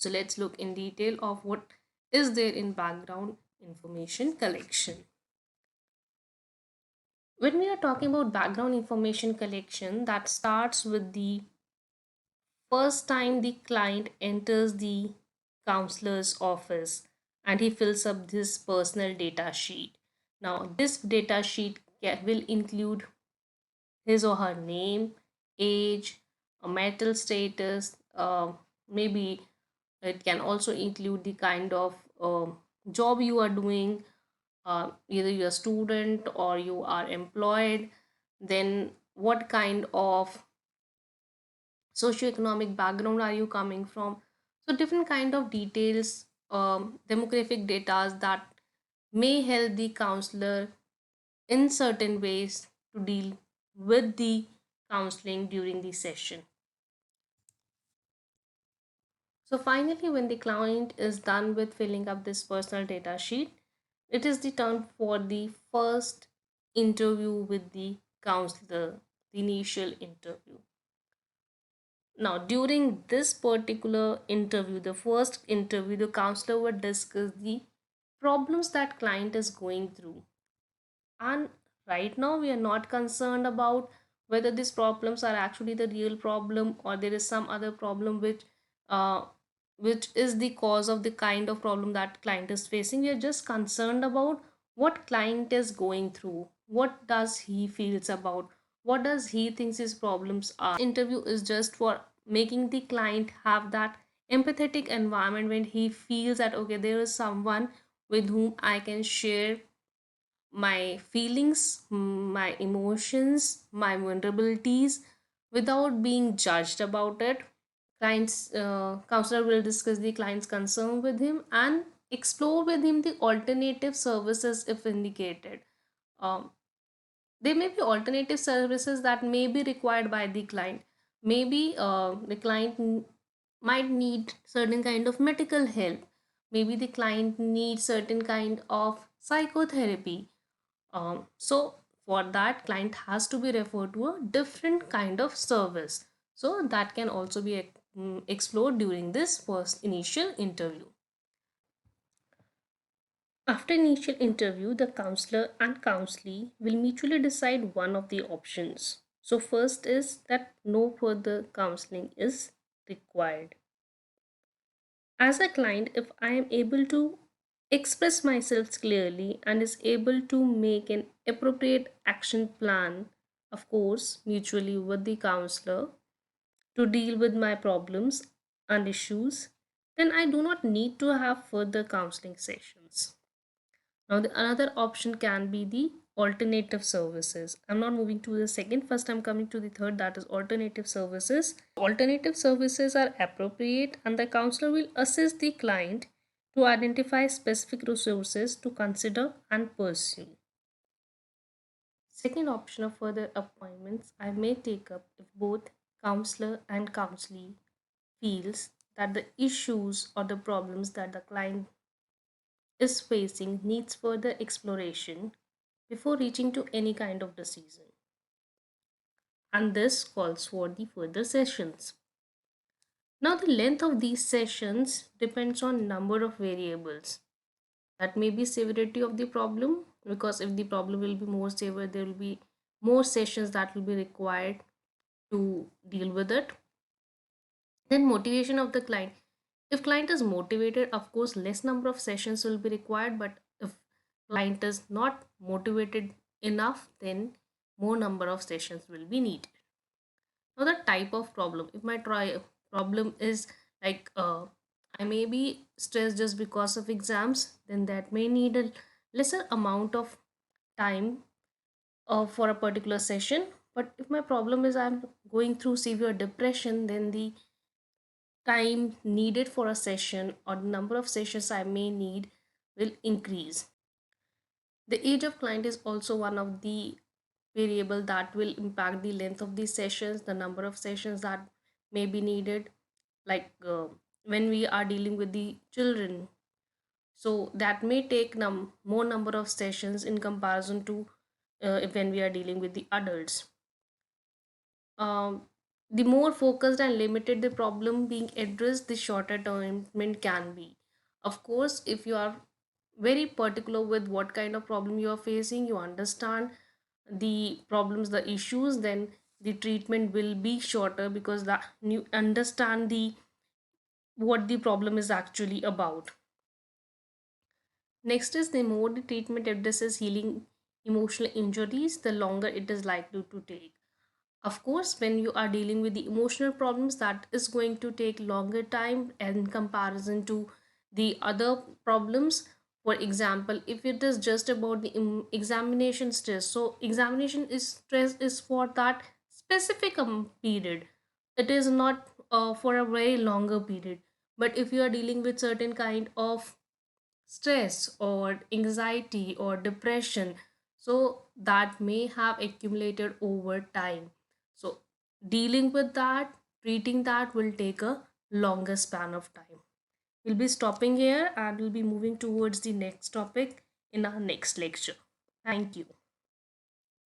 So let's look in detail of what is there in background information collection. When we are talking about background information collection, that starts with the first time the client enters the counselor's office and he fills up this personal data sheet. Now, this data sheet will include his or her name, age, a marital status, maybe it can also include the kind of job you are doing, either you're a student or you are employed, then what kind of socioeconomic background are you coming from. So different kind of details, demographic data that may help the counselor in certain ways to deal with the counseling during the session. So finally, when the client is done with filling up this personal data sheet, it is the turn for the first interview with the counselor, the initial interview. Now, during this particular interview, the first interview, the counselor would discuss the problems that client is going through. And right now, we are not concerned about whether these problems are actually the real problem or there is some other problem uh, which is the cause of the kind of problem that client is facing. We are just concerned about what client is going through, what does he feels about, what does he thinks his problems are. Interview is just for making the client have that empathetic environment when he feels that okay, there is someone with whom I can share my feelings, my emotions, my vulnerabilities without being judged about it. Client's counselor will discuss the client's concern with him and explore with him the alternative services if indicated. Um, there may be alternative services that may be required by the client. Maybe the client might need certain kind of medical help. Maybe the client needs certain kind of psychotherapy. So for that, client has to be referred to a different kind of service. So that can also be explored during this first initial interview. After initial interview, the counselor and counselee will mutually decide one of the options. So first is that no further counseling is required. As a client, if I am able to express myself clearly and is able to make an appropriate action plan, of course, mutually with the counselor to deal with my problems and issues, then I do not need to have further counseling sessions. Now, the another option can be the alternative services. I'm not moving to the second, first, I'm coming to the third, that is alternative services. Alternative services are appropriate, and the counselor will assist the client to identify specific resources to consider and pursue. Second option of further appointments I may take up if both counselor and counselee feels that the issues or the problems that the client is facing needs further exploration before reaching to any kind of decision. And this calls for the further sessions. Now the length of these sessions depends on number of variables. That may be severity of the problem, because if the problem will be more severe, there will be more sessions that will be required to deal with it. Then motivation of the client. If client is motivated, of course less number of sessions will be required, but if client is not motivated enough, then more number of sessions will be needed. Now the type of problem, if my problem is like I may be stressed just because of exams, then that may need a lesser amount of time for a particular session. But if my problem is I'm going through severe depression, then the time needed for a session or the number of sessions I may need will increase. The age of client is also one of the variable that will impact the length of these sessions, the number of sessions that may be needed. Like when we are dealing with the children, so that may take more number of sessions in comparison to when we are dealing with the adults. Um, The more focused and limited the problem being addressed, the shorter treatment can be. Of course, if you are very particular with what kind of problem you are facing, you understand the problems, the issues, then the treatment will be shorter because that you understand the what the problem is actually about. Next is, the more the treatment addresses healing emotional injuries, the longer it is likely to take. Of course, when you are dealing with the emotional problems, that is going to take longer time in comparison to the other problems. For example, if it is just about the examination stress, so examination is stress is for that specific period. It is not for a very longer period. But if you are dealing with certain kind of stress or anxiety or depression, so that may have accumulated over time, so dealing with that, treating that will take a longer span of time. We'll be stopping here and we'll be moving towards the next topic in our next lecture. Thank you.